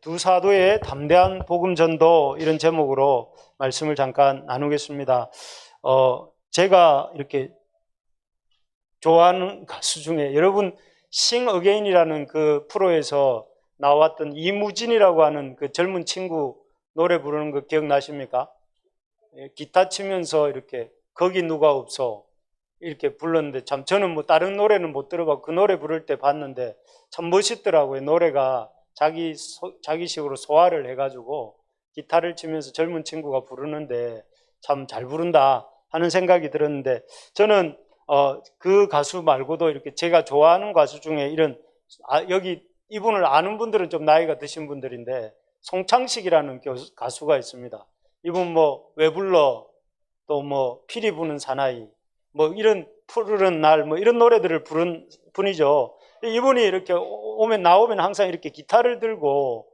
두 사도의 담대한 복음 전도 이런 제목으로 말씀을 잠깐 나누겠습니다. 제가 이렇게 좋아하는 가수 중에 여러분 싱 어게인이라는 그 프로에서 나왔던 이무진이라고 하는 그 젊은 친구 노래 부르는 거 기억나십니까? 기타 치면서 이렇게 거기 누가 없어 이렇게 불렀는데 참 저는 뭐 다른 노래는 못 들어봤고 그 노래 부를 때 봤는데 참 멋있더라고요. 노래가 자기식으로 소화를 해가지고 기타를 치면서 젊은 친구가 부르는데 참 잘 부른다 하는 생각이 들었는데 저는 그 가수 말고도 이렇게 제가 좋아하는 가수 중에 이런 여기 이분을 아는 분들은 좀 나이가 드신 분들인데 송창식이라는 가수가 있습니다. 이분 뭐 왜 불러 또 뭐 피리 부는 사나이 뭐 이런 푸르른 날 뭐 이런 노래들을 부른 분이죠. 이분이 이렇게 나오면 항상 이렇게 기타를 들고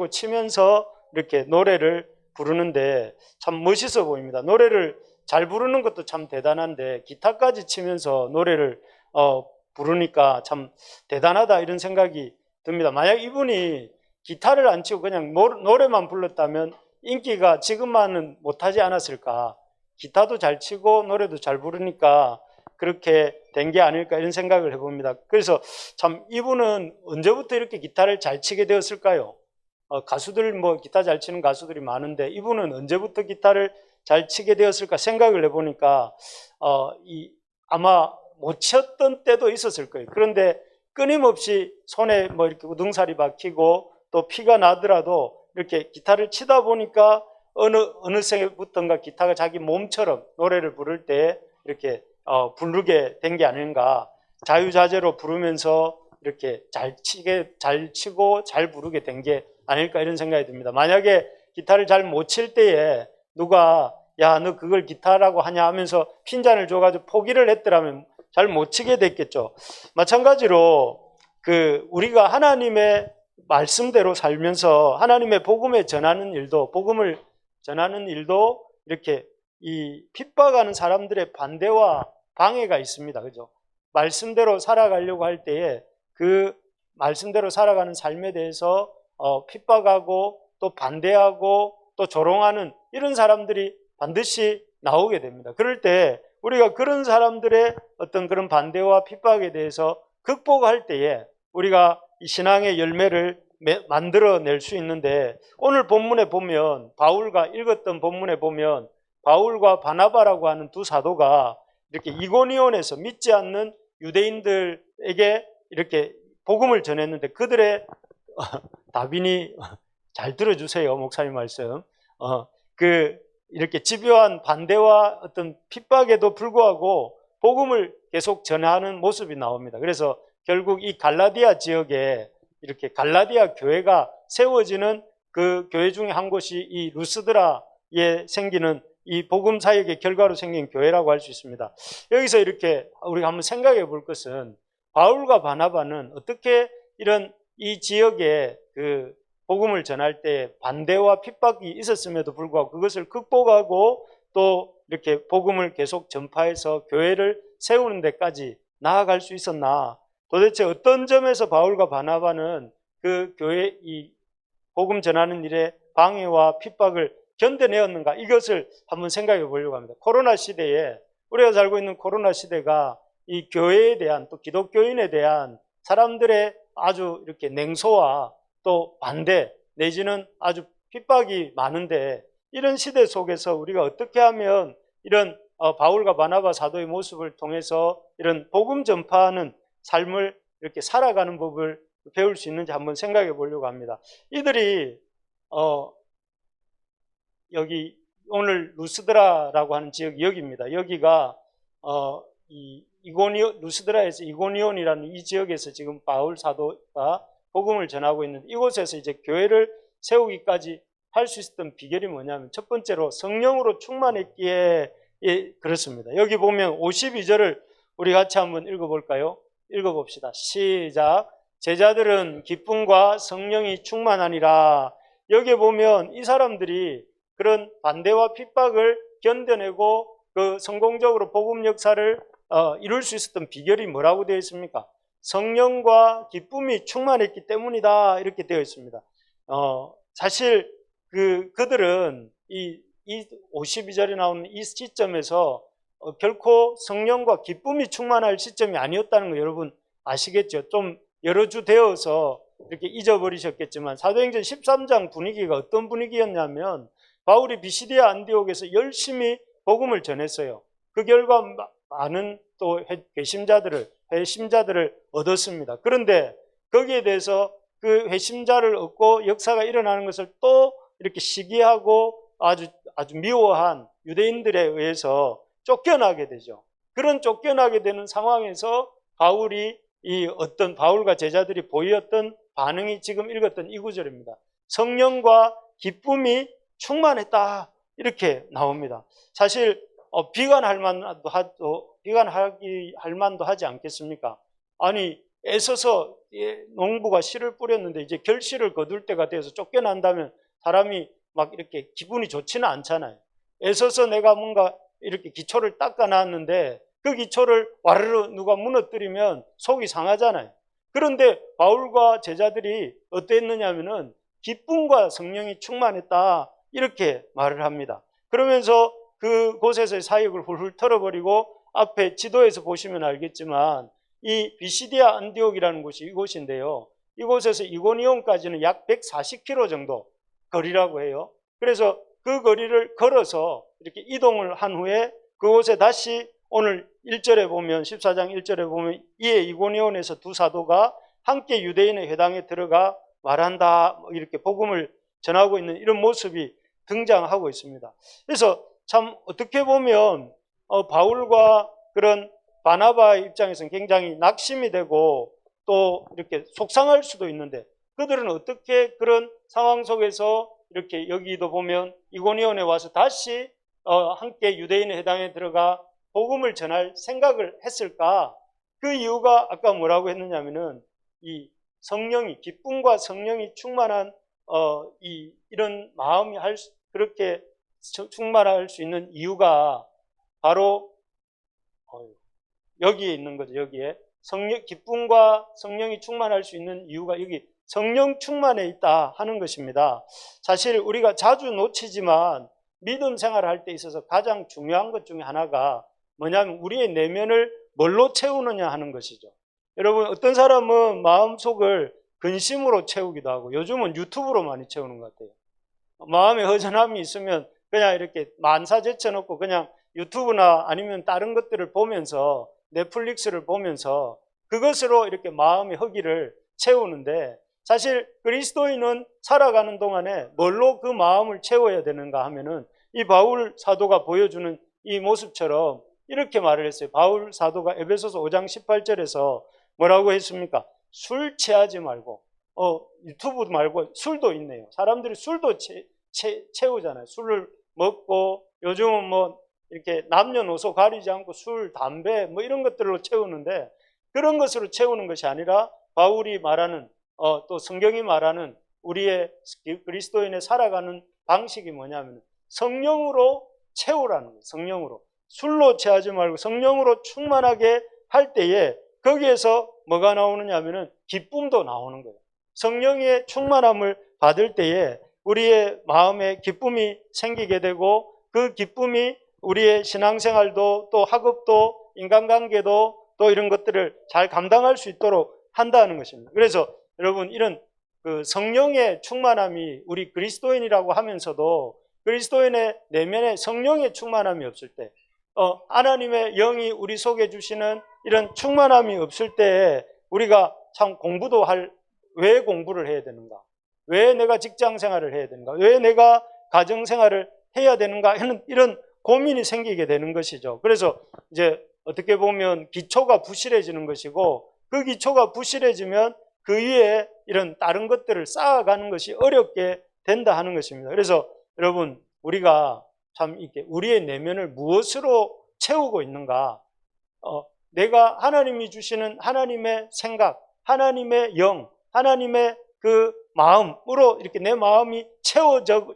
치면서 이렇게 노래를 부르는데 참 멋있어 보입니다. 노래를 잘 부르는 것도 참 대단한데 기타까지 치면서 노래를 부르니까 참 대단하다 이런 생각이 듭니다. 만약 이분이 기타를 안 치고 그냥 노래만 불렀다면 인기가 지금만은 못하지 않았을까. 기타도 잘 치고 노래도 잘 부르니까 그렇게 된 게 아닐까 이런 생각을 해봅니다. 그래서 참 이분은 언제부터 이렇게 기타를 잘 치게 되었을까요? 가수들 뭐 기타 잘 치는 가수들이 많은데 이분은 언제부터 기타를 잘 치게 되었을까 생각을 해보니까 아마 못 쳤던 때도 있었을 거예요. 그런데 끊임없이 손에 뭐 이렇게 우등살이 박히고 또 피가 나더라도 이렇게 기타를 치다 보니까 어느새부턴가 기타가 자기 몸처럼 노래를 부를 때 이렇게 부르게 된 게 아닌가. 자유자재로 부르면서 이렇게 잘 치고 잘 부르게 된 게 아닐까 이런 생각이 듭니다. 만약에 기타를 잘 못 칠 때에 누가 야, 너 그걸 기타라고 하냐 하면서 핀잔을 줘가지고 포기를 했더라면 잘 못 치게 됐겠죠. 마찬가지로 우리가 하나님의 말씀대로 살면서 하나님의 복음을 전하는 일도 이렇게 이 핍박하는 사람들의 반대와 방해가 있습니다. 그죠? 말씀대로 살아가려고 할 때에 그 말씀대로 살아가는 삶에 대해서 핍박하고 또 반대하고 또 조롱하는 이런 사람들이 반드시 나오게 됩니다. 그럴 때 우리가 그런 사람들의 어떤 그런 반대와 핍박에 대해서 극복할 때에 우리가 이 신앙의 열매를 만들어낼 수 있는데 오늘 본문에 보면 읽었던 본문에 보면 바울과 바나바라고 하는 두 사도가 이렇게 이고니온에서 믿지 않는 유대인들에게 이렇게 복음을 전했는데 그들의 다빈이 잘 들어주세요. 목사님 말씀. 이렇게 집요한 반대와 어떤 핍박에도 불구하고 복음을 계속 전하는 모습이 나옵니다. 그래서 결국 이 갈라디아 지역에 이렇게 갈라디아 교회가 세워지는 그 교회 중에 한 곳이 이 루스드라에 생기는 이 복음 사역의 결과로 생긴 교회라고 할 수 있습니다. 여기서 이렇게 우리가 한번 생각해 볼 것은 바울과 바나바는 어떻게 이런 이 지역에 그 복음을 전할 때 반대와 핍박이 있었음에도 불구하고 그것을 극복하고 또 이렇게 복음을 계속 전파해서 교회를 세우는 데까지 나아갈 수 있었나? 도대체 어떤 점에서 바울과 바나바는 그 교회 이 복음 전하는 일에 방해와 핍박을 견뎌내었는가? 이것을 한번 생각해 보려고 합니다. 코로나 시대에 우리가 살고 있는 코로나 시대가 이 교회에 대한 또 기독교인에 대한 사람들의 아주 이렇게 냉소와 또 반대 내지는 아주 핍박이 많은데 이런 시대 속에서 우리가 어떻게 하면 이런 바울과 바나바 사도의 모습을 통해서 이런 복음 전파하는 삶을 이렇게 살아가는 법을 배울 수 있는지 한번 생각해 보려고 합니다. 이들이 여기 오늘 루스드라라고 하는 지역이 여기입니다. 여기가 루스드라에서 이고니온이라는 이 지역에서 지금 바울 사도가 복음을 전하고 있는데 이곳에서 이제 교회를 세우기까지 할 수 있었던 비결이 뭐냐면 첫 번째로 성령으로 충만했기에 그렇습니다. 여기 보면 52절을 우리 같이 한번 읽어볼까요? 읽어봅시다. 시작. 제자들은 기쁨과 성령이 충만하니라. 여기 보면 이 사람들이 그런 반대와 핍박을 견뎌내고 그 성공적으로 복음 역사를 이룰 수 있었던 비결이 뭐라고 되어 있습니까? 성령과 기쁨이 충만했기 때문이다 이렇게 되어 있습니다. 사실 그들은 이 52절에 나오는 이 시점에서 결코 성령과 기쁨이 충만할 시점이 아니었다는 거 여러분 아시겠죠? 좀 여러 주 되어서 이렇게 잊어버리셨겠지만 사도행전 13장 분위기가 어떤 분위기였냐면 바울이 비시디아 안디옥에서 열심히 복음을 전했어요. 그 결과 많은 또 회심자들을 얻었습니다. 그런데 거기에 대해서 그 회심자를 얻고 역사가 일어나는 것을 또 이렇게 시기하고 아주 미워한 유대인들에 의해서 쫓겨나게 되죠. 그런 쫓겨나게 되는 상황에서 바울과 제자들이 보였던 반응이 지금 읽었던 이 구절입니다. 성령과 기쁨이 충만했다 이렇게 나옵니다. 사실 비관할 만도 하지 않겠습니까? 아니 애써서 농부가 씨를 뿌렸는데 이제 결실을 거둘 때가 되어서 쫓겨난다면 사람이 막 이렇게 기분이 좋지는 않잖아요. 애써서 내가 뭔가 이렇게 기초를 닦아놨는데 그 기초를 와르르 누가 무너뜨리면 속이 상하잖아요. 그런데 바울과 제자들이 어땠느냐면은 기쁨과 성령이 충만했다 이렇게 말을 합니다. 그러면서 그곳에서의 사역을 훌훌 털어버리고 앞에 지도에서 보시면 알겠지만 이 비시디아 안디옥이라는 곳이 이곳인데요. 이곳에서 이고니온까지는 약 140km 정도 거리라고 해요. 그래서 그 거리를 걸어서 이렇게 이동을 한 후에 그곳에 다시 오늘 1절에 보면 14장 1절에 보면 이에 이고니온에서 두 사도가 함께 유대인의 회당에 들어가 말한다 이렇게 복음을 전하고 있는 이런 모습이 등장하고 있습니다. 그래서 참 어떻게 보면 바울과 그런 바나바의 입장에서는 굉장히 낙심이 되고 또 이렇게 속상할 수도 있는데 그들은 어떻게 그런 상황 속에서 이렇게 여기도 보면 이고니온에 와서 다시 함께 유대인의 회당에 들어가 복음을 전할 생각을 했을까? 그 이유가 아까 뭐라고 했느냐면은 이 성령이 기쁨과 성령이 충만한 이런 마음이 그렇게 충만할 수 있는 이유가 바로 여기에 있는 거죠. 여기에 기쁨과 성령이 충만할 수 있는 이유가 여기 성령 충만에 있다 하는 것입니다. 사실 우리가 자주 놓치지만 믿음 생활을 할 때 있어서 가장 중요한 것 중에 하나가 뭐냐면 우리의 내면을 뭘로 채우느냐 하는 것이죠. 여러분 어떤 사람은 마음속을 근심으로 채우기도 하고 요즘은 유튜브로 많이 채우는 것 같아요. 마음에 허전함이 있으면 그냥 이렇게 만사 제쳐놓고 그냥 유튜브나 아니면 다른 것들을 보면서 넷플릭스를 보면서 그것으로 이렇게 마음의 허기를 채우는데 사실 그리스도인은 살아가는 동안에 뭘로 그 마음을 채워야 되는가 하면은 이 바울 사도가 보여주는 이 모습처럼 이렇게 말을 했어요. 바울 사도가 에베소서 5장 18절에서 뭐라고 했습니까? 술 취하지 말고 유튜브 말고 술도 있네요. 사람들이 술도 채우잖아요. 술을 먹고 요즘은 뭐 이렇게 남녀노소 가리지 않고 술, 담배 뭐 이런 것들로 채우는데 그런 것으로 채우는 것이 아니라 바울이 말하는 또 성경이 말하는 우리의 그리스도인의 살아가는 방식이 뭐냐면 성령으로 채우라는 거예요. 성령으로. 술로 채하지 말고 성령으로 충만하게 할 때에 거기에서 뭐가 나오느냐 하면은 기쁨도 나오는 거예요. 성령의 충만함을 받을 때에 우리의 마음에 기쁨이 생기게 되고 그 기쁨이 우리의 신앙생활도 또 학업도 인간관계도 또 이런 것들을 잘 감당할 수 있도록 한다는 것입니다. 그래서 여러분 이런 그 성령의 충만함이 우리 그리스도인이라고 하면서도 그리스도인의 내면에 성령의 충만함이 없을 때 하나님의 영이 우리 속에 주시는 이런 충만함이 없을 때 우리가 참 왜 공부를 해야 되는가? 왜 내가 직장 생활을 해야 되는가? 왜 내가 가정 생활을 해야 되는가? 하는 이런 고민이 생기게 되는 것이죠. 그래서 이제 어떻게 보면 기초가 부실해지는 것이고 그 기초가 부실해지면 그 위에 이런 다른 것들을 쌓아가는 것이 어렵게 된다 하는 것입니다. 그래서 여러분 우리가 참 이렇게 우리의 내면을 무엇으로 채우고 있는가? 내가 하나님이 주시는 하나님의 생각, 하나님의 영, 하나님의 그 마음으로 이렇게 내 마음이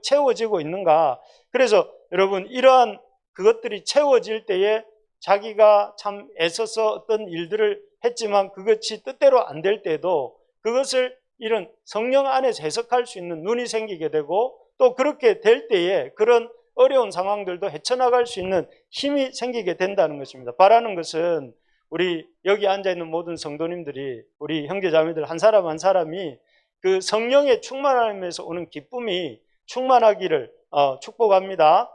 채워지고 있는가? 그래서 여러분 이러한 그것들이 채워질 때에 자기가 참 애써서 어떤 일들을 했지만 그것이 뜻대로 안 될 때도 그것을 이런 성령 안에서 해석할 수 있는 눈이 생기게 되고, 또 그렇게 될 때에 그런 어려운 상황들도 헤쳐나갈 수 있는 힘이 생기게 된다는 것입니다. 바라는 것은 우리 여기 앉아있는 모든 성도님들이, 우리 형제자매들 한 사람 한 사람이 그 성령의 충만함에서 오는 기쁨이 충만하기를 축복합니다.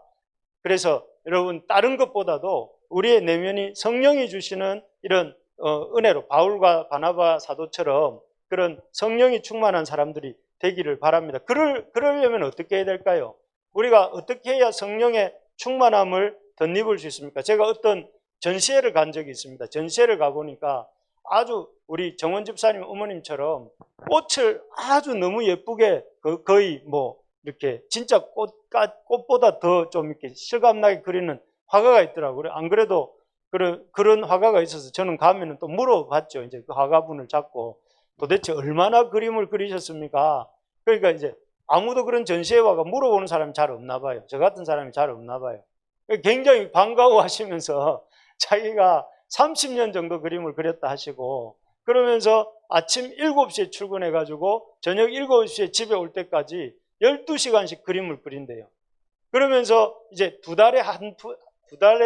그래서 여러분, 다른 것보다도 우리의 내면이 성령이 주시는 이런 은혜로 바울과 바나바 사도처럼 그런 성령이 충만한 사람들이 되기를 바랍니다. 그러려면 어떻게 해야 될까요? 우리가 어떻게 해야 성령의 충만함을 덧입을 수 있습니까? 제가 어떤 전시회를 간 적이 있습니다. 전시회를 가보니까 아주 우리 정원 집사님 어머님처럼 꽃을 아주 너무 예쁘게 거의 뭐 이렇게 진짜 꽃보다 더 좀 이렇게 실감나게 그리는 화가가 있더라고요. 안 그래도 그런 화가가 있어서 저는 가면은 또 물어봤죠. 이제 그 화가분을 잡고 도대체 얼마나 그림을 그리셨습니까? 그러니까 이제 아무도 그런 전시회 와가 물어보는 사람이 잘 없나 봐요. 저 같은 사람이 잘 없나 봐요. 굉장히 반가워하시면서 자기가 30년 정도 그림을 그렸다 하시고, 그러면서 아침 7시에 출근해가지고 저녁 7시에 집에 올 때까지 12시간씩 그림을 그린대요. 그러면서 이제 두 달에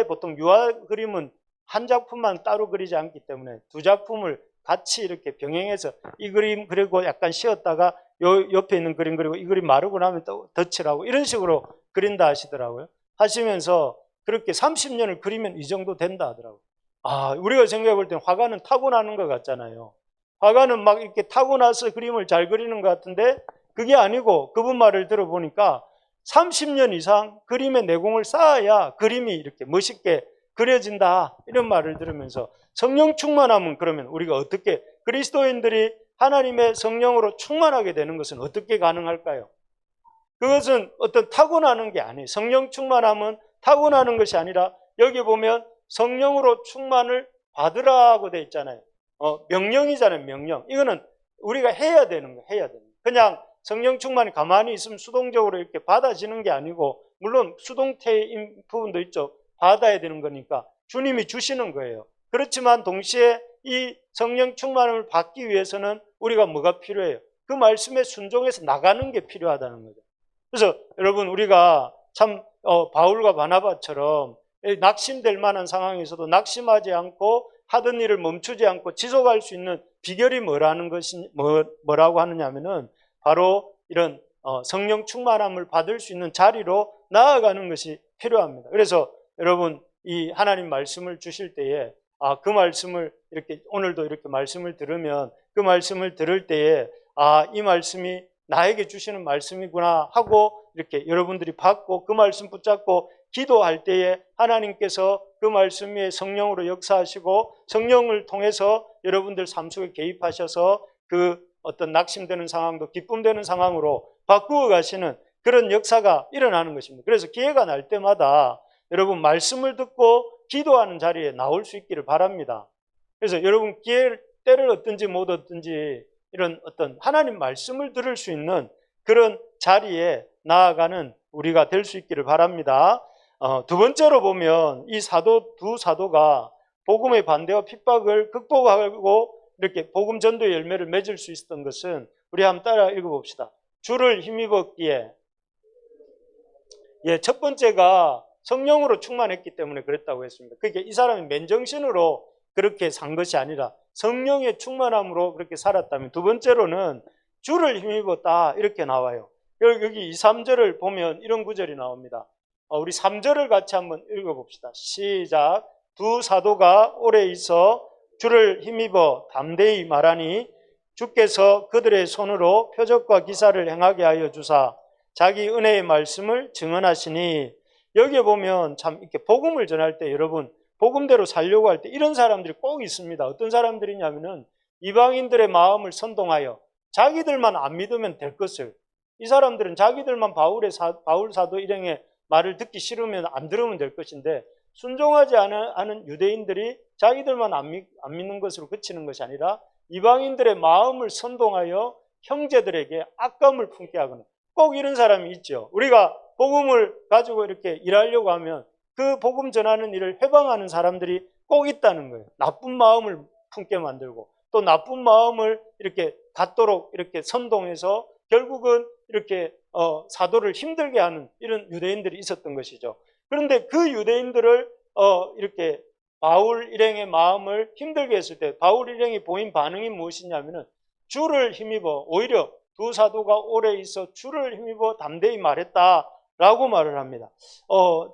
보통 유화 그림은 한 작품만 따로 그리지 않기 때문에 두 작품을 같이 이렇게 병행해서 이 그림 그리고 약간 쉬었다가 옆에 있는 그림 그리고 이 그림 마르고 나면 또 덧칠하고 이런 식으로 그린다 하시더라고요. 하시면서 그렇게 30년을 그리면 이 정도 된다 하더라고요. 우리가 생각해 볼 때는 화가는 타고나는 것 같잖아요. 화가는 막 이렇게 타고나서 그림을 잘 그리는 것 같은데 그게 아니고, 그분 말을 들어보니까 30년 이상 그림의 내공을 쌓아야 그림이 이렇게 멋있게 그려진다, 이런 말을 들으면서 성령 충만함은, 그러면 우리가 어떻게, 그리스도인들이 하나님의 성령으로 충만하게 되는 것은 어떻게 가능할까요? 그것은 어떤 타고나는 게 아니에요. 성령 충만함은 타고나는 것이 아니라 여기 보면 성령으로 충만을 받으라고 돼 있잖아요. 명령이잖아요. 명령. 이거는 우리가 해야 되는 거예요. 해야 되는 거예요. 그냥 성령 충만이 가만히 있으면 수동적으로 이렇게 받아지는 게 아니고, 물론 수동태인 부분도 있죠. 받아야 되는 거니까 주님이 주시는 거예요. 그렇지만 동시에 이 성령 충만을 받기 위해서는 우리가 뭐가 필요해요? 그 말씀에 순종해서 나가는 게 필요하다는 거죠. 그래서 여러분, 우리가 참 바울과 바나바처럼 낙심될 만한 상황에서도 낙심하지 않고 하던 일을 멈추지 않고 지속할 수 있는 비결이 뭐라고 하느냐면은 바로 이런 성령 충만함을 받을 수 있는 자리로 나아가는 것이 필요합니다. 그래서 여러분, 이 하나님 말씀을 주실 때에 그 말씀을 이렇게 오늘도 이렇게 말씀을 들으면 그 말씀을 들을 때에 이 말씀이 나에게 주시는 말씀이구나 하고 이렇게 여러분들이 받고 그 말씀 붙잡고 기도할 때에 하나님께서 그 말씀 위에 성령으로 역사하시고 성령을 통해서 여러분들 삶 속에 개입하셔서 그 어떤 낙심되는 상황도 기쁨되는 상황으로 바꾸어 가시는 그런 역사가 일어나는 것입니다. 그래서 기회가 날 때마다 여러분 말씀을 듣고 기도하는 자리에 나올 수 있기를 바랍니다. 그래서 여러분 때를 얻든지 못 얻든지 이런 어떤 하나님 말씀을 들을 수 있는 그런 자리에 나아가는 우리가 될 수 있기를 바랍니다. 두 번째로 보면 이 두 사도가 복음의 반대와 핍박을 극복하고 이렇게 복음 전도의 열매를 맺을 수 있었던 것은, 우리 한번 따라 읽어봅시다. 주를 힘입었기에. 첫 번째가 성령으로 충만했기 때문에 그랬다고 했습니다. 그러니까 이 사람이 맨정신으로 그렇게 산 것이 아니라 성령의 충만함으로 그렇게 살았다면, 두 번째로는 주를 힘입었다 이렇게 나와요. 여기 2, 3절을 보면 이런 구절이 나옵니다. 우리 3절을 같이 한번 읽어봅시다. 시작. 두 사도가 오래 있어 주를 힘입어 담대히 말하니 주께서 그들의 손으로 표적과 기사를 행하게 하여 주사 자기 은혜의 말씀을 증언하시니, 여기에 보면 참 이렇게 복음을 전할 때 여러분 복음대로 살려고 할 때 이런 사람들이 꼭 있습니다. 어떤 사람들이냐면은 이방인들의 마음을 선동하여 자기들만 안 믿으면 될 것을, 이 사람들은 자기들만 바울 사도 일행의 말을 듣기 싫으면 안 들으면 될 것인데, 순종하지 않은 유대인들이 자기들만 안 믿는 것으로 그치는 것이 아니라 이방인들의 마음을 선동하여 형제들에게 악감을 품게 하거나, 꼭 이런 사람이 있죠. 우리가 복음을 가지고 이렇게 일하려고 하면 그 복음 전하는 일을 해방하는 사람들이 꼭 있다는 거예요. 나쁜 마음을 품게 만들고 또 나쁜 마음을 이렇게 갖도록 이렇게 선동해서 결국은 이렇게 사도를 힘들게 하는 이런 유대인들이 있었던 것이죠. 그런데 그 유대인들을 이렇게 바울 일행의 마음을 힘들게 했을 때 바울 일행이 보인 반응이 무엇이냐면은 주를 힘입어, 오히려 두 사도가 오래 있어 주를 힘입어 담대히 말했다라고 말을 합니다.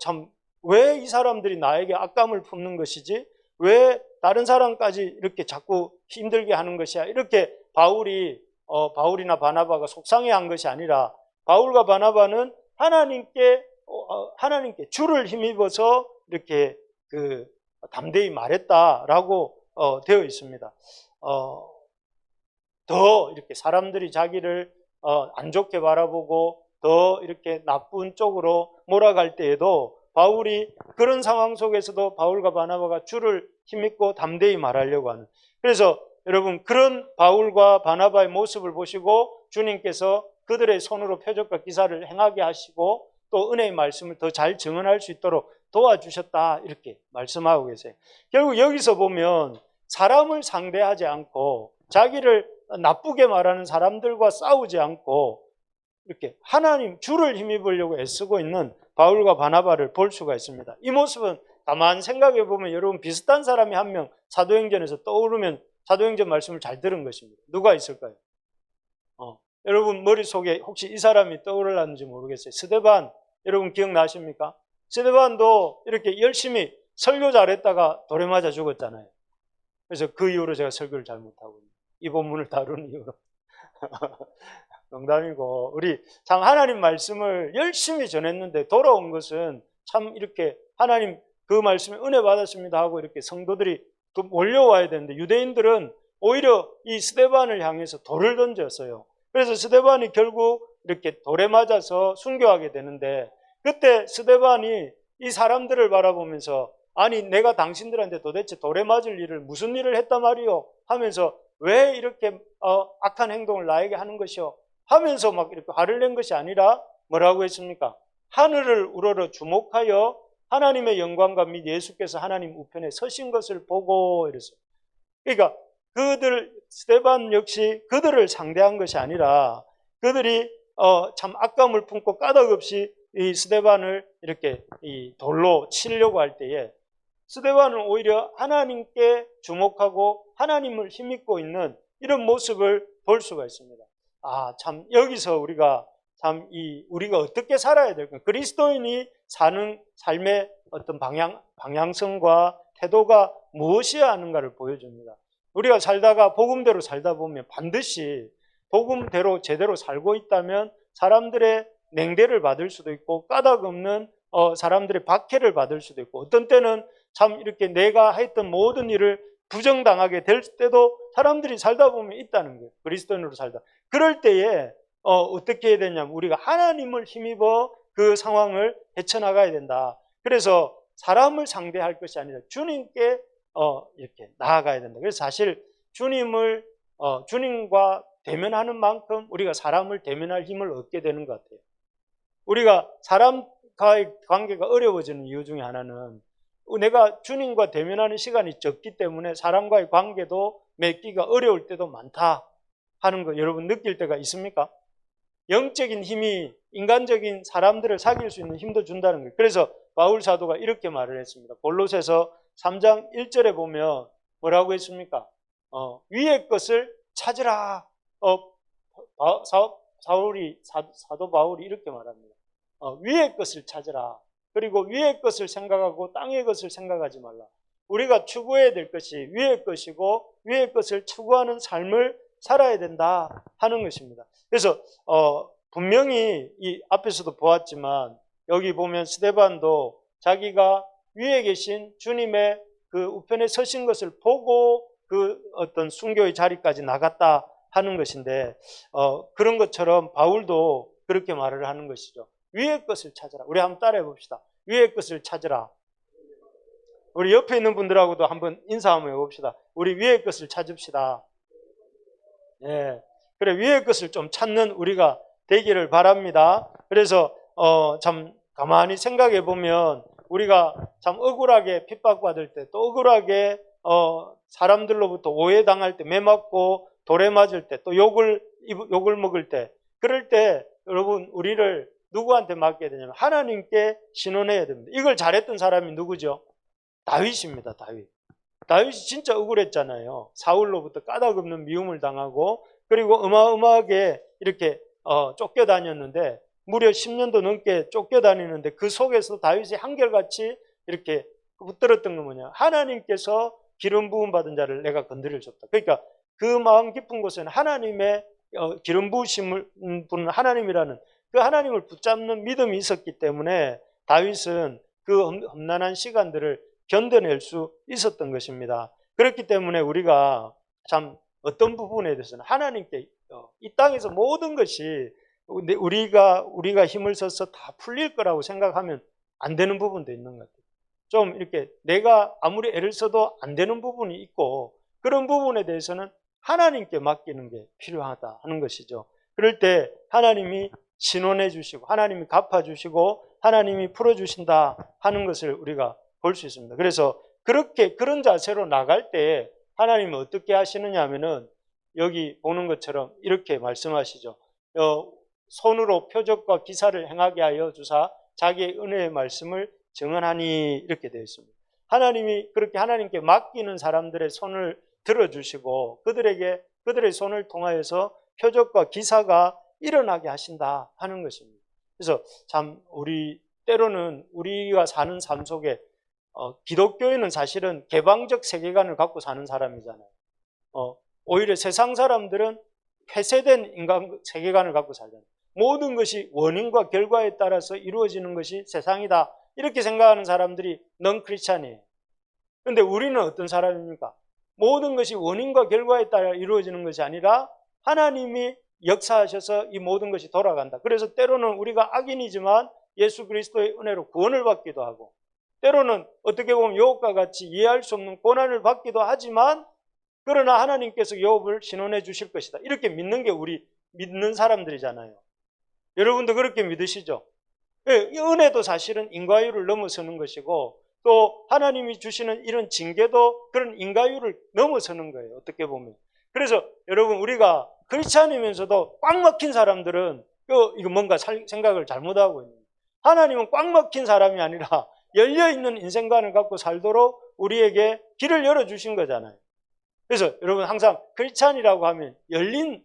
참 왜 이 사람들이 나에게 악감을 품는 것이지? 왜 다른 사람까지 이렇게 자꾸 힘들게 하는 것이야? 이렇게 바울이나 바나바가 속상해한 것이 아니라 바울과 바나바는 하나님께 주를 힘입어서 이렇게 담대히 말했다라고 되어 있습니다. 더 이렇게 사람들이 자기를 안 좋게 바라보고 더 이렇게 나쁜 쪽으로 몰아갈 때에도 바울이 그런 상황 속에서도 바울과 바나바가 주를 힘입고 담대히 말하려고 하는, 그래서 여러분 그런 바울과 바나바의 모습을 보시고 주님께서 그들의 손으로 표적과 기사를 행하게 하시고 또 은혜의 말씀을 더 잘 증언할 수 있도록 도와주셨다 이렇게 말씀하고 계세요. 결국 여기서 보면 사람을 상대하지 않고 자기를 나쁘게 말하는 사람들과 싸우지 않고 이렇게 하나님 주를 힘입으려고 애쓰고 있는 바울과 바나바를 볼 수가 있습니다. 이 모습은 가만 생각해 보면 여러분 비슷한 사람이 한 명 사도행전에서 떠오르면 사도행전 말씀을 잘 들은 것입니다. 누가 있을까요? 여러분 머릿속에 혹시 이 사람이 떠오르는지 모르겠어요. 스데반 여러분 기억나십니까? 스데반도 이렇게 열심히 설교 잘했다가 돌에 맞아 죽었잖아요. 그래서 그 이후로 제가 설교를 잘 못하고 이 본문을 다루는 이유로 농담이고, 우리 참 하나님 말씀을 열심히 전했는데 돌아온 것은 참 이렇게 하나님 그 말씀에 은혜 받았습니다 하고 이렇게 성도들이 또 몰려와야 되는데 유대인들은 오히려 이 스데반을 향해서 돌을 던졌어요. 그래서 스데반이 결국 이렇게 돌에 맞아서 순교하게 되는데, 그때 스데반이 이 사람들을 바라보면서 아니 내가 당신들한테 도대체 돌에 맞을 일을 무슨 일을 했단 말이요 하면서 왜 이렇게 악한 행동을 나에게 하는 것이요 하면서 막 이렇게 화를 낸 것이 아니라 뭐라고 했습니까? 하늘을 우러러 주목하여 하나님의 영광과 및 예수께서 하나님 우편에 서신 것을 보고 이랬어요. 그러니까 스데반 역시 그들을 상대한 것이 아니라 그들이 참 악감을 품고 까닭없이 이 스데반을 이렇게 이 돌로 치려고 할 때에 스데반은 오히려 하나님께 주목하고 하나님을 힘입고 있는 이런 모습을 볼 수가 있습니다. 참 여기서 우리가 우리가 어떻게 살아야 될까? 그리스도인이 사는 삶의 어떤 방향성과 태도가 무엇이어야 하는가를 보여줍니다. 우리가 살다가 복음대로 살다 보면 반드시 복음대로 제대로 살고 있다면 사람들의 냉대를 받을 수도 있고 까닭 없는 사람들의 박해를 받을 수도 있고, 어떤 때는 참 이렇게 내가 했던 모든 일을 부정당하게 될 때도 사람들이 살다 보면 있다는 거예요. 그리스도인으로 살다. 그럴 때에 어떻게 해야 되냐면 우리가 하나님을 힘입어 그 상황을 헤쳐나가야 된다. 그래서 사람을 상대할 것이 아니라 주님께 이렇게 나아가야 된다. 그래서 사실 주님과 대면하는 만큼 우리가 사람을 대면할 힘을 얻게 되는 것 같아요. 우리가 사람과의 관계가 어려워지는 이유 중에 하나는 내가 주님과 대면하는 시간이 적기 때문에 사람과의 관계도 맺기가 어려울 때도 많다 하는 거 여러분 느낄 때가 있습니까? 영적인 힘이 인간적인 사람들을 사귈 수 있는 힘도 준다는 거예요. 그래서 바울 사도가 이렇게 말을 했습니다. 골로새서 3장 1절에 보면 뭐라고 했습니까? 위의 것을 찾으라. 사도 바울이 이렇게 말합니다. 위의 것을 찾으라. 그리고 위의 것을 생각하고 땅의 것을 생각하지 말라. 우리가 추구해야 될 것이 위의 것이고 위의 것을 추구하는 삶을 살아야 된다 하는 것입니다. 그래서 분명히 이 앞에서도 보았지만 여기 보면 스데반도 자기가 위에 계신 주님의 그 우편에 서신 것을 보고 그 어떤 순교의 자리까지 나갔다 하는 것인데 그런 것처럼 바울도 그렇게 말을 하는 것이죠. 위의 것을 찾으라. 우리 한번 따라해 봅시다. 위의 것을 찾으라. 우리 옆에 있는 분들하고도 한번 인사 한번 해봅시다. 우리 위의 것을 찾읍시다. 예, 그래 위의 것을 좀 찾는 우리가 되기를 바랍니다. 그래서 참 가만히 생각해 보면 우리가 참 억울하게 핍박받을 때 또 억울하게 사람들로부터 오해당할 때, 매 맞고 돌에 맞을 때, 또 욕을 먹을 때, 그럴 때 여러분 우리를 누구한테 맡겨야 되냐면 하나님께 신원해야 됩니다. 이걸 잘했던 사람이 누구죠? 다윗입니다. 다윗이 진짜 억울했잖아요. 사울로부터 까닭없는 미움을 당하고, 그리고 어마어마하게 이렇게 쫓겨다녔는데, 무려 10년도 넘게 쫓겨다니는데 그 속에서 다윗이 한결같이 이렇게 붙들었던 건 뭐냐? 하나님께서 기름 부음 받은 자를 내가 건드려 줬다. 그러니까 그 마음 깊은 곳에는 하나님의 기름 부으심을 부는 하나님이라는 그 하나님을 붙잡는 믿음이 있었기 때문에 다윗은 그 험난한 시간들을 견뎌낼 수 있었던 것입니다. 그렇기 때문에 우리가 참 어떤 부분에 대해서는 하나님께 이 땅에서 모든 것이 우리가 힘을 써서 다 풀릴 거라고 생각하면 안 되는 부분도 있는 것 같아요. 좀 이렇게 내가 아무리 애를 써도 안 되는 부분이 있고, 그런 부분에 대해서는 하나님께 맡기는 게 필요하다 하는 것이죠. 그럴 때 하나님이 신원해 주시고 하나님이 갚아 주시고 하나님이 풀어 주신다 하는 것을 우리가 볼 수 있습니다. 그래서 그런 자세로 나갈 때 하나님은 어떻게 하시느냐 하면은 여기 보는 것처럼 이렇게 말씀하시죠. 손으로 표적과 기사를 행하게 하여 주사 자기의 은혜의 말씀을 증언하니, 이렇게 되어 있습니다. 하나님이 그렇게 하나님께 맡기는 사람들의 손을 들어주시고 그들의 손을 통하여서 표적과 기사가 일어나게 하신다 하는 것입니다. 그래서 참 때로는 우리가 사는 삶 속에 기독교인은 사실은 개방적 세계관을 갖고 사는 사람이잖아요. 오히려 세상 사람들은 폐쇄된 인간 세계관을 갖고 살잖아요. 모든 것이 원인과 결과에 따라서 이루어지는 것이 세상이다, 이렇게 생각하는 사람들이 넌 크리스찬이에요. 그런데 우리는 어떤 사람입니까? 모든 것이 원인과 결과에 따라 이루어지는 것이 아니라 하나님이 역사하셔서 이 모든 것이 돌아간다. 그래서 때로는 우리가 악인이지만 예수 그리스도의 은혜로 구원을 받기도 하고, 때로는 어떻게 보면 욥과 같이 이해할 수 없는 고난을 받기도 하지만, 그러나 하나님께서 욥을 신원해 주실 것이다, 이렇게 믿는 게 우리 믿는 사람들이잖아요. 여러분도 그렇게 믿으시죠? 이 은혜도 사실은 인과율을 넘어서는 것이고, 또 하나님이 주시는 이런 징계도 그런 인과율을 넘어서는 거예요, 어떻게 보면. 그래서 여러분, 우리가 크리스찬이면서도 꽉 막힌 사람들은 이거 뭔가 생각을 잘못하고 있는 거예요. 하나님은 꽉 막힌 사람이 아니라 열려있는 인생관을 갖고 살도록 우리에게 길을 열어주신 거잖아요. 그래서 여러분, 항상 크리스찬이라고 하면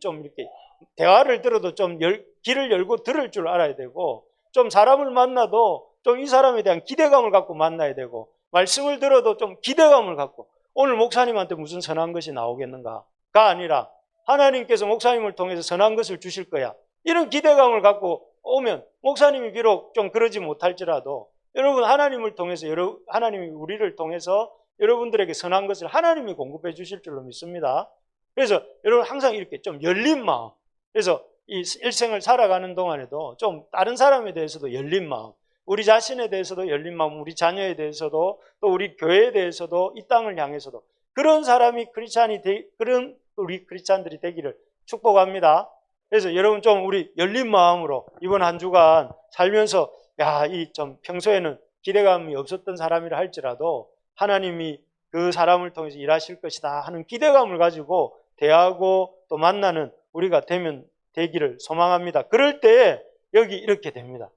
좀 이렇게 대화를 들어도 좀 길을 열고 들을 줄 알아야 되고, 좀 사람을 만나도 좀 이 사람에 대한 기대감을 갖고 만나야 되고, 말씀을 들어도 좀 기대감을 갖고, 오늘 목사님한테 무슨 선한 것이 나오겠는가가 아니라 하나님께서 목사님을 통해서 선한 것을 주실 거야, 이런 기대감을 갖고 오면, 목사님이 비록 좀 그러지 못할지라도 여러분, 하나님이 우리를 통해서 여러분들에게 선한 것을 하나님이 공급해 주실 줄로 믿습니다. 그래서 여러분, 항상 이렇게 좀 열린 마음, 그래서 이 일생을 살아가는 동안에도 좀 다른 사람에 대해서도 열린 마음, 우리 자신에 대해서도 열린 마음, 우리 자녀에 대해서도, 또 우리 교회에 대해서도, 이 땅을 향해서도 그런 사람이 그런 우리 크리스찬들이 되기를 축복합니다. 그래서 여러분, 좀 우리 열린 마음으로 이번 한 주간 살면서 좀 평소에는 기대감이 없었던 사람이라 할지라도 하나님이 그 사람을 통해서 일하실 것이다 하는 기대감을 가지고 대하고 또 만나는 우리가 되기를 소망합니다. 그럴 때 여기 이렇게 됩니다.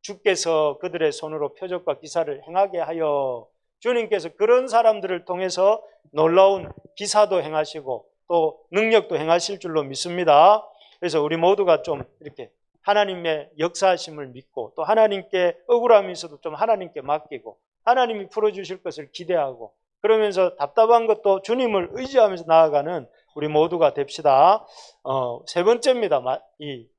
주께서 그들의 손으로 표적과 기사를 행하게 하여, 주님께서 그런 사람들을 통해서 놀라운 기사도 행하시고 또 능력도 행하실 줄로 믿습니다. 그래서 우리 모두가 좀 이렇게 하나님의 역사하심을 믿고, 또 하나님께 억울함이 있어도 좀 하나님께 맡기고, 하나님이 풀어주실 것을 기대하고, 그러면서 답답한 것도 주님을 의지하면서 나아가는 우리 모두가 됩시다. 세 번째입니다.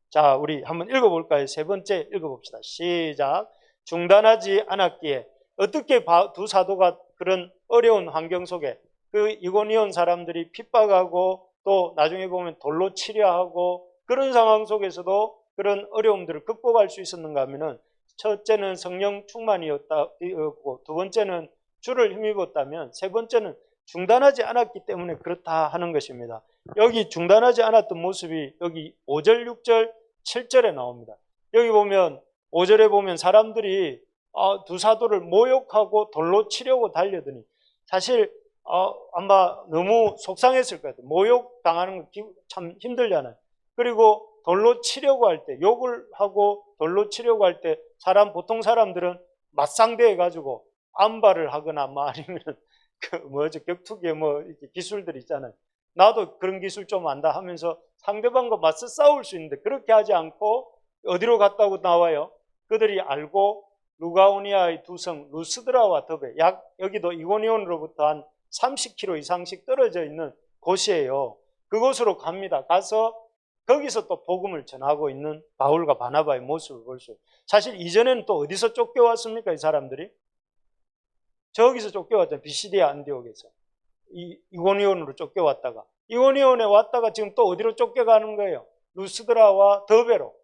자, 우리 한번 읽어볼까요? 세 번째 읽어봅시다. 시작. 중단하지 않았기에. 어떻게 두 사도가 그런 어려운 환경 속에 그 이고니온 사람들이 핍박하고 또 나중에 보면 돌로 치려하고 그런 상황 속에서도 그런 어려움들을 극복할 수 있었는가 하면은, 첫째는 성령 충만이었고, 두 번째는 주를 힘입었다면, 세 번째는 중단하지 않았기 때문에 그렇다 하는 것입니다. 여기 중단하지 않았던 모습이 여기 5절, 6절, 7절에 나옵니다. 여기 보면 5절에 보면 사람들이 두 사도를 모욕하고 돌로 치려고 달려드니, 사실 아마 너무 속상했을 것 같아요. 모욕 당하는 거 참 힘들잖아요. 그리고 돌로 치려고 할 때, 욕을 하고 돌로 치려고 할 때 보통 사람들은 맞상대해 가지고 안발을 하거나 뭐 아니면 격투기에 이렇게 기술들 있잖아요. 나도 그런 기술 좀 안다 하면서 상대방과 맞서 싸울 수 있는데 그렇게 하지 않고 어디로 갔다고 나와요? 그들이 알고 루가오니아의 두 성 루스드라와 더베, 여기도 이고니온으로부터 한 30km 이상씩 떨어져 있는 곳이에요. 그곳으로 갑니다. 가서 거기서 또 복음을 전하고 있는 바울과 바나바의 모습을 볼 수 있어요. 사실 이전에는 또 어디서 쫓겨왔습니까? 이 사람들이? 저기서 쫓겨왔잖아요. 비시디아 안디옥에서. 이고니온으로 쫓겨왔다가. 이고니온에 왔다가 지금 또 어디로 쫓겨가는 거예요? 루스드라와 더베로.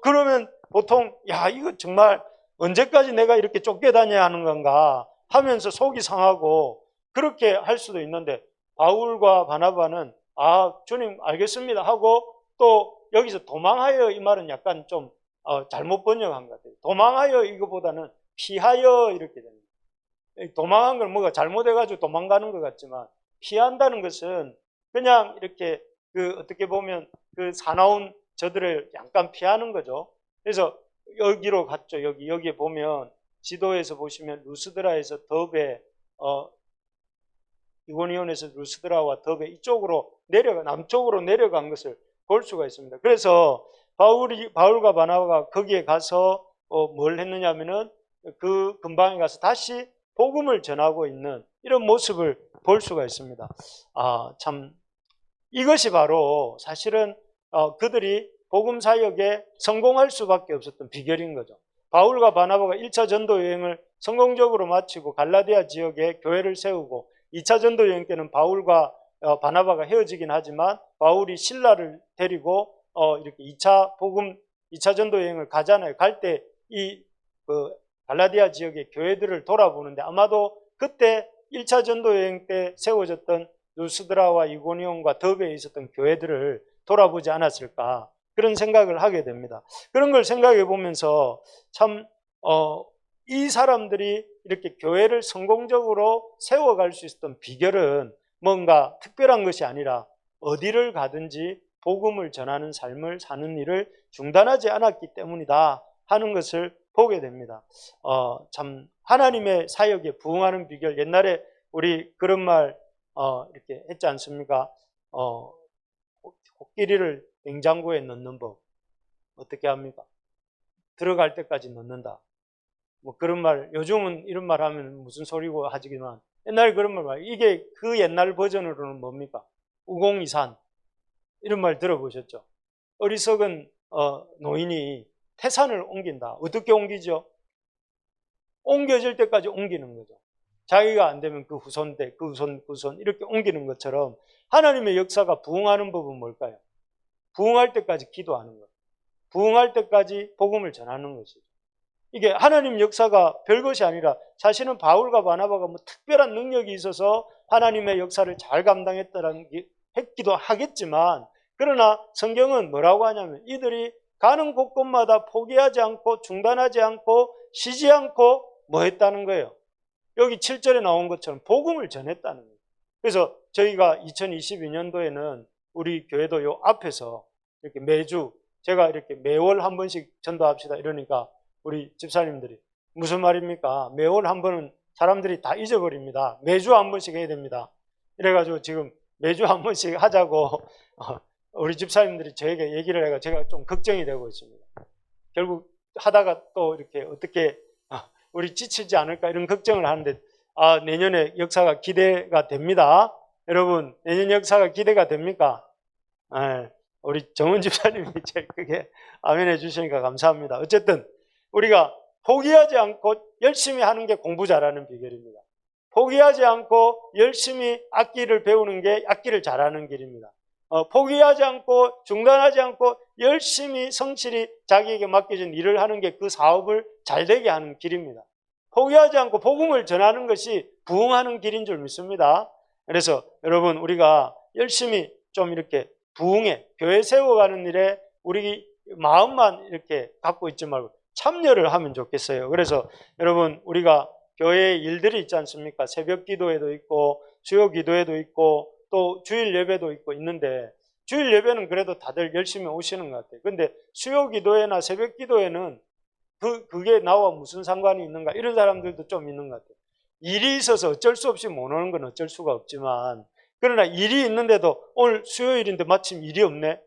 그러면 보통, 이거 정말 언제까지 내가 이렇게 쫓겨다녀야 하는 건가 하면서 속이 상하고 그렇게 할 수도 있는데, 바울과 바나바는 주님 알겠습니다 하고 또 여기서 도망하여 이 말은 약간 좀 잘못 번역한 것 같아요. 도망하여 이거보다는 피하여 이렇게 됩니다. 도망한 건 뭐가 잘못해가지고 도망가는 것 같지만 피한다는 것은 그냥 이렇게 어떻게 보면 사나운 저들을 약간 피하는 거죠. 그래서 여기로 갔죠. 여기에 보면 지도에서 보시면 루스드라에서 더베, 이고니온에서 루스드라와 더베 이쪽으로 남쪽으로 내려간 것을 볼 수가 있습니다. 그래서 바울과 바나바가 거기에 가서 뭘 했느냐면은 그 근방에 가서 다시 복음을 전하고 있는 이런 모습을 볼 수가 있습니다. 참 이것이 바로 사실은 그들이 복음 사역에 성공할 수밖에 없었던 비결인 거죠. 바울과 바나바가 1차 전도 여행을 성공적으로 마치고 갈라디아 지역에 교회를 세우고 2차 전도 여행 때는 바울과 바나바가 헤어지긴 하지만 바울이 실라를 데리고 이렇게 2차 전도 여행을 가잖아요. 갈 때 갈라디아 지역의 교회들을 돌아보는데 아마도 그때 1차 전도 여행 때 세워졌던 루스드라와 이고니온과 더베에 있었던 교회들을 돌아보지 않았을까 그런 생각을 하게 됩니다. 그런 걸 생각해 보면서 참 이 사람들이 이렇게 교회를 성공적으로 세워갈 수 있었던 비결은 뭔가 특별한 것이 아니라 어디를 가든지 복음을 전하는 삶을 사는 일을 중단하지 않았기 때문이다 하는 것을 보게 됩니다. 참 하나님의 사역에 부응하는 비결, 옛날에 우리 그런 말 이렇게 했지 않습니까? 코끼리를 냉장고에 넣는 법 어떻게 합니까? 들어갈 때까지 넣는다. 뭐 그런 말, 요즘은 이런 말 하면 무슨 소리고 하지만 옛날에 그런 말, 이게 그 옛날 버전으로는 뭡니까? 우공이산 이런 말 들어보셨죠? 어리석은 노인이 태산을 옮긴다. 어떻게 옮기죠? 옮겨질 때까지 옮기는 거죠. 자기가 안 되면 그 후손 때, 그 후손 이렇게 옮기는 것처럼 하나님의 역사가 부흥하는 법은 뭘까요? 부흥할 때까지 기도하는 것, 부흥할 때까지 복음을 전하는 것이죠. 이게 하나님 역사가 별것이 아니라 사실은 바울과 바나바가 뭐 특별한 능력이 있어서 하나님의 역사를 잘 감당했다라는 게 했기도 하겠지만, 그러나 성경은 뭐라고 하냐면 이들이 가는 곳곳마다 포기하지 않고 중단하지 않고 쉬지 않고 뭐 했다는 거예요. 여기 7절에 나온 것처럼 복음을 전했다는 거예요. 그래서 저희가 2022년도에는 우리 교회도 요 앞에서 이렇게 매주 제가 이렇게 매월 한 번씩 전도합시다 이러니까 우리 집사님들이 무슨 말입니까? 매월 한 번은 사람들이 다 잊어버립니다. 매주 한 번씩 해야 됩니다. 이래가지고 지금 매주 한 번씩 하자고 우리 집사님들이 저에게 얘기를 해가 제가 좀 걱정이 되고 있습니다. 결국 하다가 또 이렇게 어떻게 우리 지치지 않을까 이런 걱정을 하는데 내년에 역사가 기대가 됩니다. 여러분 내년 역사가 기대가 됩니까? 우리 정은 집사님이 제일 크게 아멘 해주시니까 감사합니다. 어쨌든 우리가 포기하지 않고 열심히 하는 게 공부 잘하는 비결입니다. 포기하지 않고 열심히 악기를 배우는 게 악기를 잘하는 길입니다. 포기하지 않고 중단하지 않고 열심히 성실히 자기에게 맡겨진 일을 하는 게 그 사업을 잘 되게 하는 길입니다. 포기하지 않고 복음을 전하는 것이 부흥하는 길인 줄 믿습니다. 그래서 여러분 우리가 열심히 좀 이렇게 부흥에 교회 세워가는 일에 우리 마음만 이렇게 갖고 있지 말고 참여를 하면 좋겠어요. 그래서 여러분 우리가 교회의 일들이 있지 않습니까? 새벽 기도회도 있고 수요 기도회도 있고 또 주일 예배도 있고 있는데 주일 예배는 그래도 다들 열심히 오시는 것 같아요. 근데 수요 기도회나 새벽 기도회는 그게 나와 무슨 상관이 있는가 이런 사람들도 좀 있는 것 같아요. 일이 있어서 어쩔 수 없이 못 오는 건 어쩔 수가 없지만 그러나 일이 있는데도 오늘 수요일인데 마침 일이 없네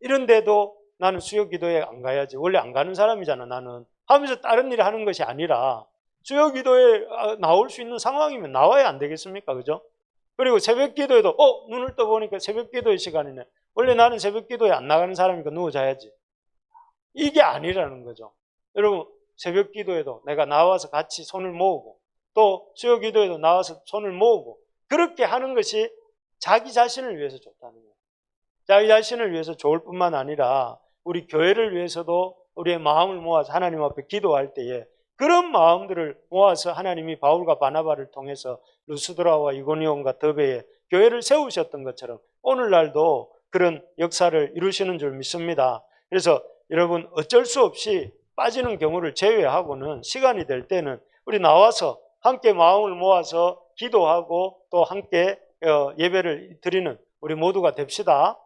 이런데도 나는 수요 기도회 안 가야지. 원래 안 가는 사람이잖아 나는 하면서 다른 일을 하는 것이 아니라 수요 기도에 나올 수 있는 상황이면 나와야 안 되겠습니까? 그죠? 그리고 새벽 기도에도 눈을 떠보니까 새벽 기도의 시간이네. 원래 나는 새벽 기도에 안 나가는 사람이니까 누워 자야지. 이게 아니라는 거죠. 여러분 새벽 기도에도 내가 나와서 같이 손을 모으고 또 수요 기도에도 나와서 손을 모으고 그렇게 하는 것이 자기 자신을 위해서 좋다는 거예요. 자기 자신을 위해서 좋을 뿐만 아니라 우리 교회를 위해서도 우리의 마음을 모아서 하나님 앞에 기도할 때에 그런 마음들을 모아서 하나님이 바울과 바나바를 통해서 루스드라와 이고니온과 더베에 교회를 세우셨던 것처럼 오늘날도 그런 역사를 이루시는 줄 믿습니다. 그래서 여러분 어쩔 수 없이 빠지는 경우를 제외하고는 시간이 될 때는 우리 나와서 함께 마음을 모아서 기도하고 또 함께 예배를 드리는 우리 모두가 됩시다.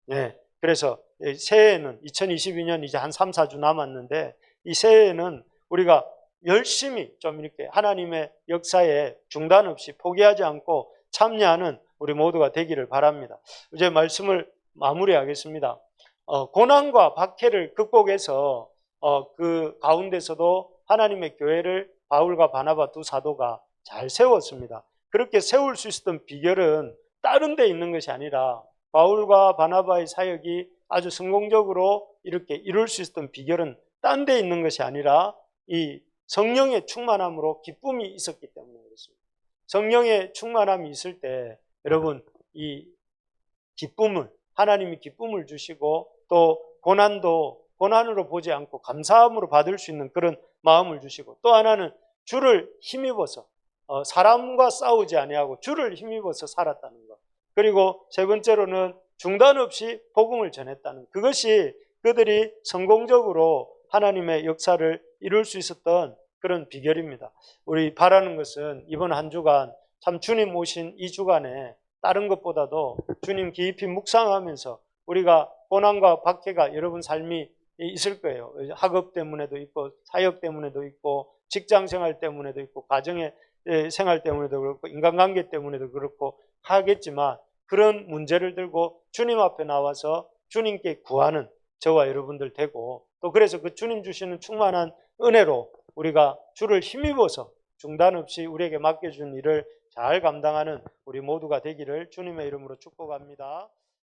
네, 그래서 새해에는 2022년 이제 한 3, 4주 남았는데 이 새해에는 우리가 열심히 좀 이렇게 하나님의 역사에 중단 없이 포기하지 않고 참여하는 우리 모두가 되기를 바랍니다. 이제 말씀을 마무리하겠습니다. 고난과 박해를 극복해서 그 가운데서도 하나님의 교회를 바울과 바나바 두 사도가 잘 세웠습니다. 그렇게 세울 수 있었던 비결은 다른 데 있는 것이 아니라 바울과 바나바의 사역이 아주 성공적으로 이렇게 이룰 수 있었던 비결은 딴 데 있는 것이 아니라 이 성령의 충만함으로 기쁨이 있었기 때문에 그렇습니다. 성령의 충만함이 있을 때 여러분 이 기쁨을 하나님이 기쁨을 주시고 또 고난도 고난으로 보지 않고 감사함으로 받을 수 있는 그런 마음을 주시고 또 하나는 주를 힘입어서 사람과 싸우지 아니하고 주를 힘입어서 살았다는 것. 그리고 세 번째로는 중단 없이 복음을 전했다는 그것이 그들이 성공적으로 하나님의 역사를 이룰 수 있었던 그런 비결입니다. 우리 바라는 것은 이번 한 주간 참 주님 오신 이 주간에 다른 것보다도 주님 깊이 묵상하면서 우리가 고난과 박해가 여러분 삶이 있을 거예요. 학업 때문에도 있고 사역 때문에도 있고 직장 생활 때문에도 있고 가정의 생활 때문에도 그렇고 인간관계 때문에도 그렇고 하겠지만 그런 문제를 들고 주님 앞에 나와서 주님께 구하는 저와 여러분들 되고 또 그래서 그 주님 주시는 충만한 은혜로 우리가 주를 힘입어서 중단 없이 우리에게 맡겨준 일을 잘 감당하는 우리 모두가 되기를 주님의 이름으로 축복합니다.